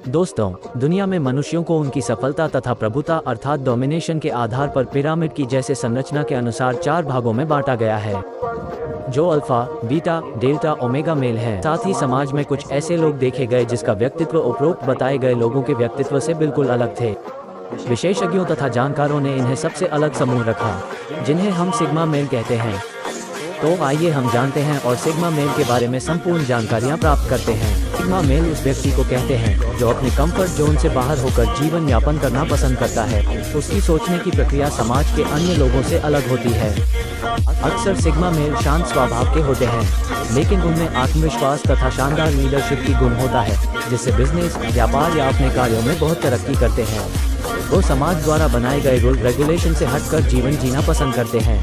दोस्तों, दुनिया में मनुष्यों को उनकी सफलता तथा प्रभुता अर्थात डोमिनेशन के आधार पर पिरामिड की जैसे संरचना के अनुसार 4 भागों में बांटा गया है, जो alpha, beta, delta, omega male है। साथ ही समाज में कुछ ऐसे लोग देखे गए जिसका व्यक्तित्व उपरोक्त बताए गए लोगों के व्यक्तित्व से बिल्कुल अलग थे। विशेषज्ञों तथा जानकारों ने इन्हें सबसे अलग समूह रखा, जिन्हें हम सिग्मा मेल कहते हैं। तो आइए हम जानते हैं और सिग्मा मेल के बारे में संपूर्ण जानकारियां प्राप्त करते हैं। सिग्मा मेल उस व्यक्ति को कहते हैं जो अपने कंफर्ट जोन से बाहर होकर जीवन यापन करना पसंद करता है। उसकी सोचने की प्रक्रिया समाज के अन्य लोगों से अलग होती है। अक्सर सिग्मा मेल शांत स्वभाव के होते हैं, लेकिन उनमें आत्मविश्वास तथा शानदार लीडरशिप की गुण होता है, जिससे बिजनेस, व्यापार या अपने कार्यों में बहुत तरक्की करते हैं। वो समाज द्वारा बनाए गए रूल रेगुलेशन से हटकर जीवन जीना पसंद करते हैं।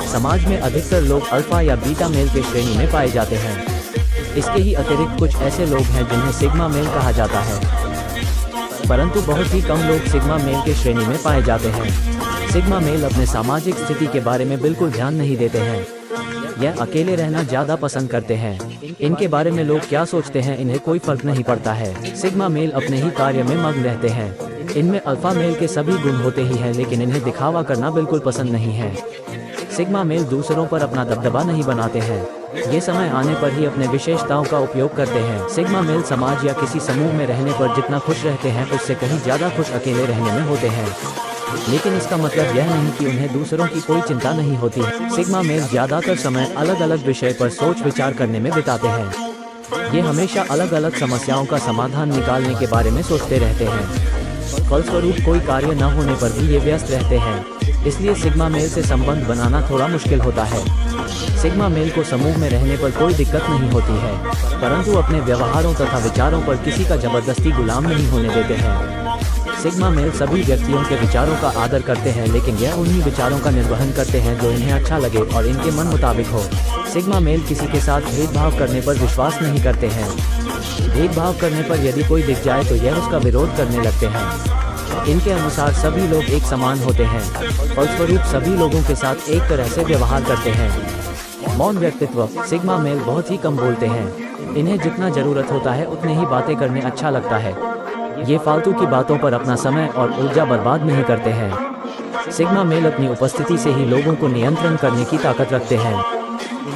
समाज में अधिकतर लोग अल्फा या बीटा मेल के श्रेणी में पाए जाते हैं। इसके ही अतिरिक्त कुछ ऐसे लोग हैं जिन्हें सिग्मा मेल कहा जाता है, परंतु बहुत ही कम लोग सिग्मा मेल के श्रेणी में पाए जाते हैं। सिग्मा मेल अपने सामाजिक स्थिति के बारे में बिल्कुल ध्यान नहीं देते हैं। यह अकेले रहना ज़्यादा पसंद करते हैं। इनके बारे में लोग क्या सोचते हैं इन्हें कोई फर्क नहीं पड़ता है। सिग्मा मेल अपने ही कार्य में मग्न रहते हैं। इनमें अल्फा मेल के सभी गुण होते ही हैं, लेकिन इन्हें दिखावा करना बिल्कुल पसंद नहीं है। सिग्मा मेल दूसरों पर अपना दबदबा नहीं बनाते हैं, ये समय आने पर ही अपने विशेषताओं का उपयोग करते हैं। सिग्मा मेल समाज या किसी समूह में रहने पर जितना खुश रहते हैं उससे कहीं ज़्यादा खुश अकेले रहने में होते हैं। लेकिन इसका मतलब यह नहीं कि उन्हें दूसरों की कोई चिंता नहीं होती है। सिग्मा मेल ज़्यादातर समय अलग अलग विषय पर सोच विचार करने में बिताते हैं। ये हमेशा अलग अलग समस्याओं का समाधान निकालने के बारे में सोचते रहते हैं। फलस्वरूप कोई कार्य न होने पर भी ये व्यस्त रहते हैं, इसलिए सिग्मा मेल से संबंध बनाना थोड़ा मुश्किल होता है। सिग्मा मेल को समूह में रहने पर कोई दिक्कत नहीं होती है, परंतु अपने व्यवहारों तथा विचारों पर किसी का जबरदस्ती गुलाम नहीं होने देते हैं। सिग्मा मेल सभी व्यक्तियों के विचारों का आदर करते हैं, लेकिन यह उन्हीं विचारों का निर्वहन करते हैं जो इन्हें अच्छा लगे और इनके मन मुताबिक हो। सिग्मा मेल किसी के साथ भेदभाव करने पर विश्वास नहीं करते हैं। भेदभाव करने पर यदि कोई दिख जाए तो यह उसका विरोध करने लगते हैं। इनके अनुसार सभी लोग एक समान होते हैं, फलस्वरूप सभी लोगों के साथ एक तरह से व्यवहार करते हैं। मौन व्यक्तित्व। सिग्मा मेल बहुत ही कम बोलते हैं। इन्हें जितना जरूरत होता है उतने ही बातें करने अच्छा लगता है। ये फालतू की बातों पर अपना समय और ऊर्जा बर्बाद नहीं करते हैं। सिग्मा मेल अपनी उपस्थिति से ही लोगों को नियंत्रण करने की ताकत रखते हैं।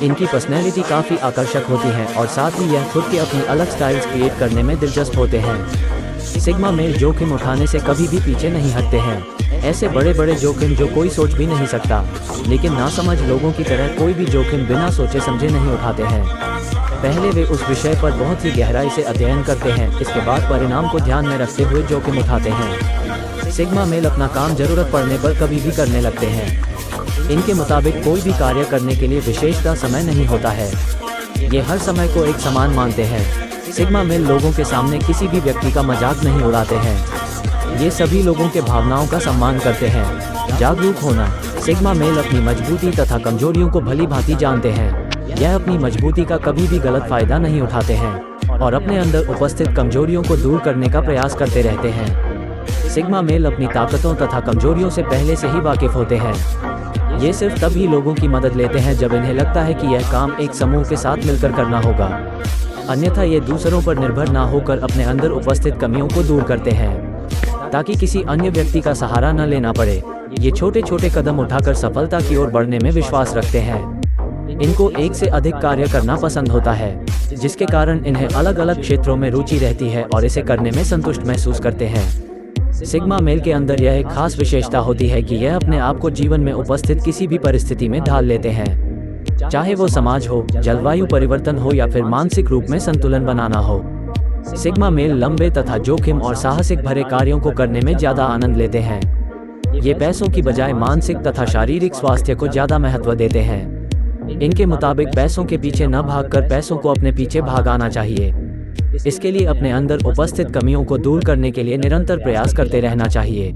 इनकी पर्सनैलिटी काफ़ी आकर्षक होती है और साथ ही यह खुद के अपनी अलग स्टाइल्स क्रिएट करने में दिलचस्प होते हैं। सिग्मा मेल जोखिम उठाने से कभी भी पीछे नहीं हटते हैं। ऐसे बड़े बड़े जोखिम जो कोई सोच भी नहीं सकता, लेकिन नासमझ लोगों की तरह कोई भी जोखिम बिना सोचे समझे नहीं उठाते हैं। पहले वे उस विषय पर बहुत ही गहराई से अध्ययन करते हैं, इसके बाद परिणाम को ध्यान में रखते हुए जोखिम उठाते हैं। सिग्मा मेल अपना काम जरूरत पड़ने पर कभी भी करने लगते हैं। इनके मुताबिक कोई भी कार्य करने के लिए विशेषता समय नहीं होता है। ये हर समय को एक समान मानते हैं। सिग्मा मेल लोगों के सामने किसी भी व्यक्ति का मजाक नहीं उड़ाते हैं। ये सभी लोगों के भावनाओं का सम्मान करते हैं। जागरूक होना। सिग्मा मेल अपनी मजबूती तथा कमजोरियों को भली भांति जानते हैं। यह अपनी मजबूती का कभी भी गलत फायदा नहीं उठाते हैं और अपने अंदर उपस्थित कमजोरियों को दूर करने का प्रयास करते रहते हैं। सिग्मा मेल अपनी ताकतों तथा कमजोरियों से पहले से ही वाकिफ होते हैं। ये सिर्फ तभी लोगों की मदद लेते हैं जब इन्हें लगता है कि यह काम एक समूह के साथ मिलकर करना होगा, अन्यथा ये दूसरों पर निर्भर ना होकर अपने अंदर उपस्थित कमियों को दूर करते हैं ताकि किसी अन्य व्यक्ति का सहारा न लेना पड़े। ये छोटे छोटे कदम उठाकर सफलता की ओर बढ़ने में विश्वास रखते हैं। इनको एक से अधिक कार्य करना पसंद होता है, जिसके कारण इन्हें अलग अलग क्षेत्रों में रुचि रहती है और इसे करने में संतुष्ट महसूस करते हैं। सिग्मा मेल के अंदर यह एक खास विशेषता होती है कि यह अपने आप को जीवन में उपस्थित किसी भी परिस्थिति में ढाल लेते हैं, चाहे वो समाज हो, जलवायु परिवर्तन हो या फिर मानसिक रूप में संतुलन बनाना हो। सिग्मा मेल लंबे तथा जोखिम और साहसिक भरे कार्यों को करने में ज़्यादा आनंद लेते हैं। ये पैसों की बजाय मानसिक तथा शारीरिक स्वास्थ्य को ज़्यादा महत्व देते हैं। इनके मुताबिक पैसों के पीछे न भागकर पैसों को अपने पीछे भागाना चाहिए। इसके लिए अपने अंदर उपस्थित कमियों को दूर करने के लिए निरंतर प्रयास करते रहना चाहिए।